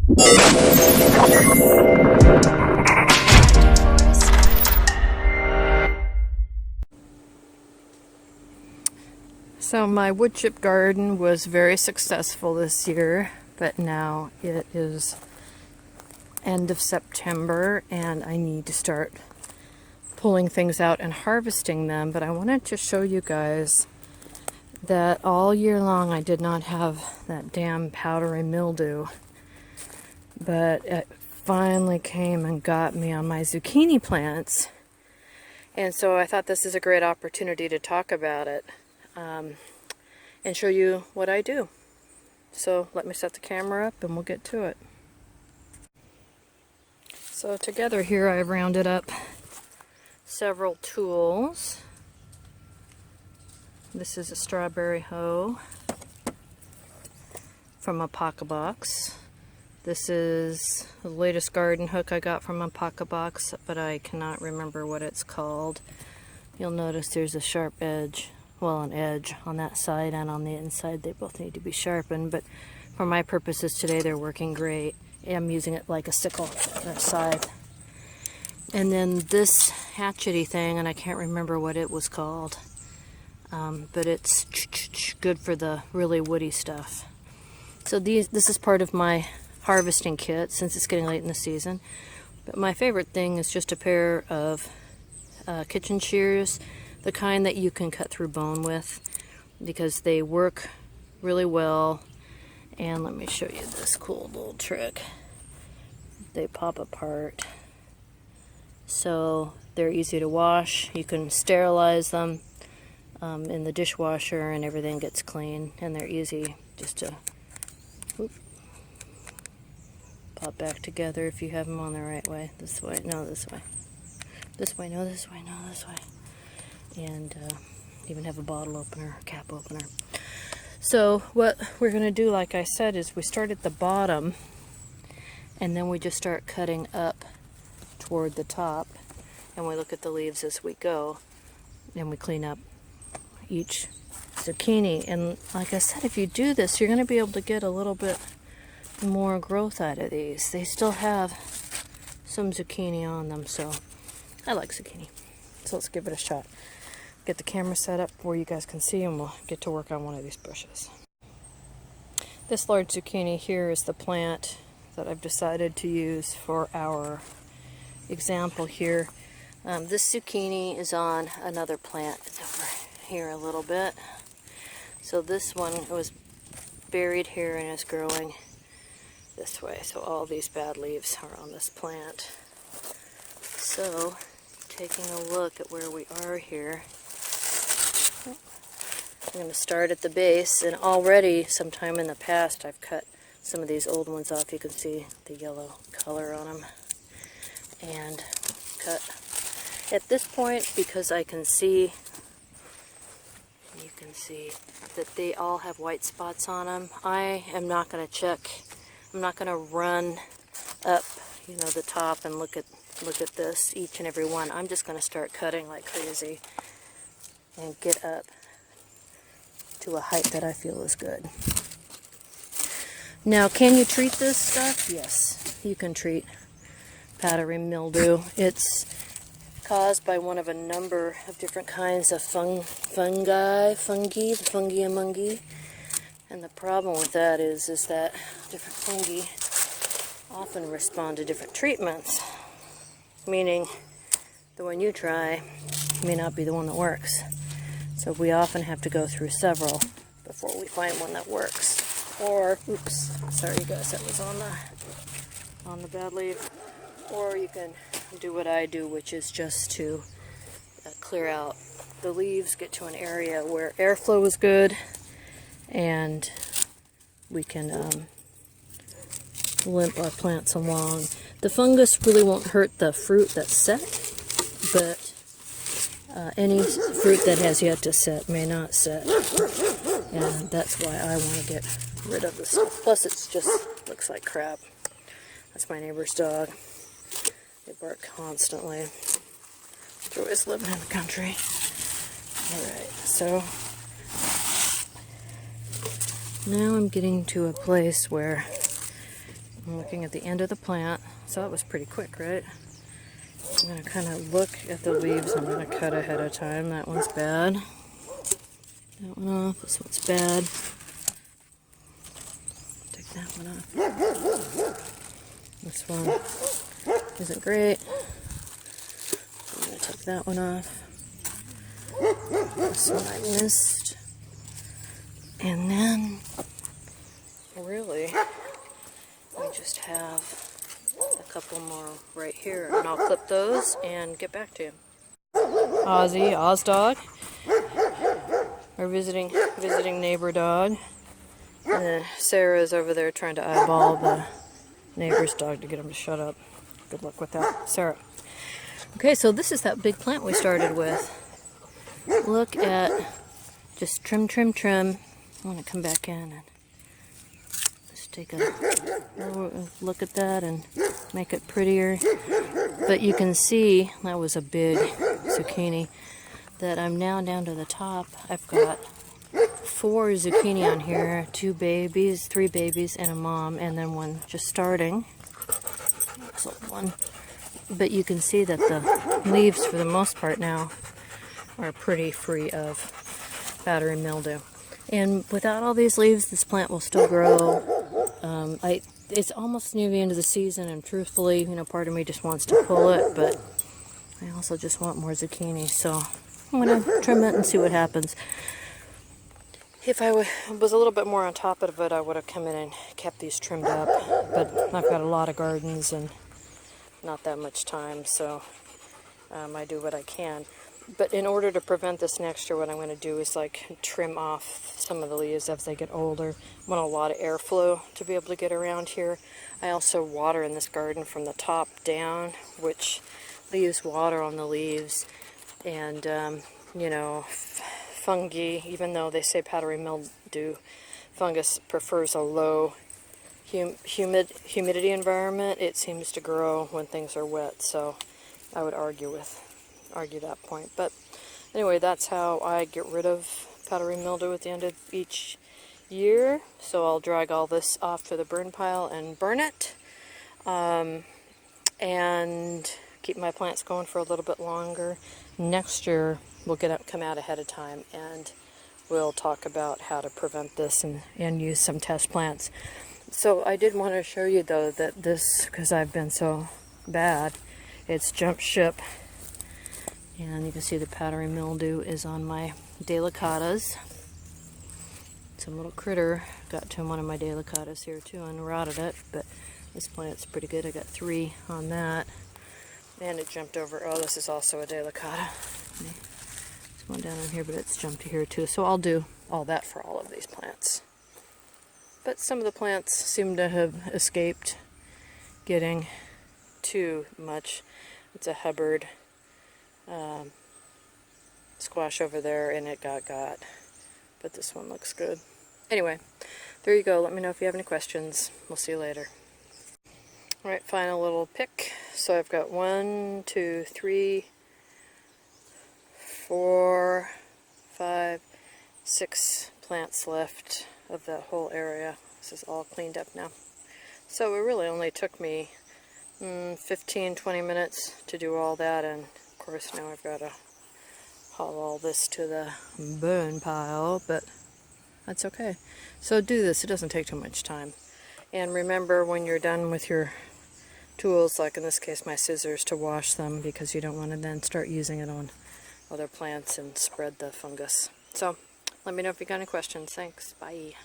So my wood chip garden was very successful this year, but now it is end of September and I need to start pulling things out and harvesting them. But I wanted to show you guys that all year long I did not have that damn powdery mildew, but it finally came and got me on my zucchini plants, and so I thought this is a great opportunity to talk about it and show you what I do. So let me set the camera up and we'll get to it. So together here I've rounded up several tools. This is a strawberry hoe from a pocket box. This is the latest garden hook I got from a pocket box, but I cannot remember what it's called. You'll notice there's a sharp edge, well, an edge on that side and on the inside. They both need to be sharpened, but for my purposes today they're working great. I'm using it like a sickle, that side. And then this hatchety thing, and I can't remember what it was called, but it's good for the really woody stuff. So this is part of my harvesting kit since it's getting late in the season. But my favorite thing is just a pair of kitchen shears, the kind that you can cut through bone with, because they work really well. And let me show you this cool little trick. They pop apart, so they're easy to wash. You can sterilize them in the dishwasher and everything gets clean, and they're easy just to pop back together if you have them on the right way. This way, no, this way. This way, no, this way, no, this way. And even have a bottle opener, cap opener. So what we're going to do, like I said, is we start at the bottom and then we just start cutting up toward the top, and we look at the leaves as we go, and we clean up each zucchini. And like I said, if you do this, you're going to be able to get a little bit more growth out of these. They still have some zucchini on them, so I like zucchini. So let's give it a shot. Get the camera set up where you guys can see, and we'll get to work on one of these bushes. This large zucchini here is the plant that I've decided to use for our example here. This zucchini is on another plant. It's over here a little bit. So this one was buried here and is growing this way. So all these bad leaves are on this plant. So taking a look at where we are here, I'm going to start at the base, and already sometime in the past I've cut some of these old ones off. You can see the yellow color on them, and cut at this point because I can see, you can see that they all have white spots on them. I am not going to check, I'm not going to run up, you know, the top and look at this, each and every one. I'm just going to start cutting like crazy and get up to a height that I feel is good. Now, can you treat this stuff? Yes, you can treat powdery mildew. It's caused by one of a number of different kinds of fungi, the fungi. And the problem with that is that different fungi often respond to different treatments, meaning the one you try may not be the one that works. So we often have to go through several before we find one that works. Or, oops, sorry you guys, that was on the bad leaf. Or you can do what I do, which is just to clear out the leaves, get to an area where airflow is good, and we can limp our plants along. The fungus really won't hurt the fruit that's set, but any fruit that has yet to set may not set, and that's why I want to get rid of this stuff. Plus it's just looks like crap. That's my neighbor's dog. They bark constantly. They're always living in the country. Alright, so now I'm getting to a place where I'm looking at the end of the plant, so that was pretty quick, right? I'm going to kind of look at the leaves. I'm going to cut ahead of time. That one's bad. That one off. This one's bad. Take that one off. This one isn't great. I'm going to take that one off. This one I missed. And then, really, we just have a couple more right here, and I'll clip those and get back to you. Ozzy, Oz dog, our visiting neighbor dog, and then Sarah's over there trying to eyeball the neighbor's dog to get him to shut up. Good luck with that, Sarah. Okay, so this is that big plant we started with. Look at, just trim. I want to come back in and just take a look at that and make it prettier. But you can see, that was a big zucchini, that I'm now down to the top. I've got 4 zucchini on here, 2 babies, 3 babies, and a mom, and then one just starting. So one. But you can see that the leaves, for the most part now, are pretty free of powdery mildew. And without all these leaves, this plant will still grow. It's almost near the end of the season, and truthfully, you know, part of me just wants to pull it, but I also just want more zucchini, so I'm going to trim it and see what happens. If I was a little bit more on top of it, I would have come in and kept these trimmed up, but I've got a lot of gardens and not that much time, so I do what I can. But in order to prevent this next year, what I'm going to do is like trim off some of the leaves as they get older. I want a lot of airflow to be able to get around here. I also water in this garden from the top down, which leaves water on the leaves. And, you know, fungi, even though they say powdery mildew, fungus prefers a low humidity environment. It seems to grow when things are wet, so I would argue that point. But anyway, that's how I get rid of powdery mildew at the end of each year. So I'll drag all this off to the burn pile and burn it, and keep my plants going for a little bit longer. Next year we'll come out ahead of time, and we'll talk about how to prevent this and use some test plants. So I did want to show you though that this, because I've been so bad, it's jumped ship. And you can see the powdery mildew is on my delicatas. Some little critter got to one of my delicatas here too and rotted it, but this plant's pretty good. I got 3 on that. And it jumped over. Oh, this is also a delicata. There's one down in here, but it's jumped to here too. So I'll do all that for all of these plants. But some of the plants seem to have escaped getting too much. It's a Hubbard squash over there, and it got, but this one looks good. Anyway, there you go. Let me know if you have any questions. We'll see you later. Alright, final little pick. So I've got 1, 2, 3, 4, 5, 6 plants left of that whole area. This is all cleaned up now. So it really only took me 15-20 minutes to do all that, and of course now I've got to haul all this to the burn pile, but that's okay. So do this. It doesn't take too much time. And remember, when you're done with your tools, like in this case my scissors, to wash them, because you don't want to then start using it on other plants and spread the fungus. So let me know if you got any questions. Thanks. Bye.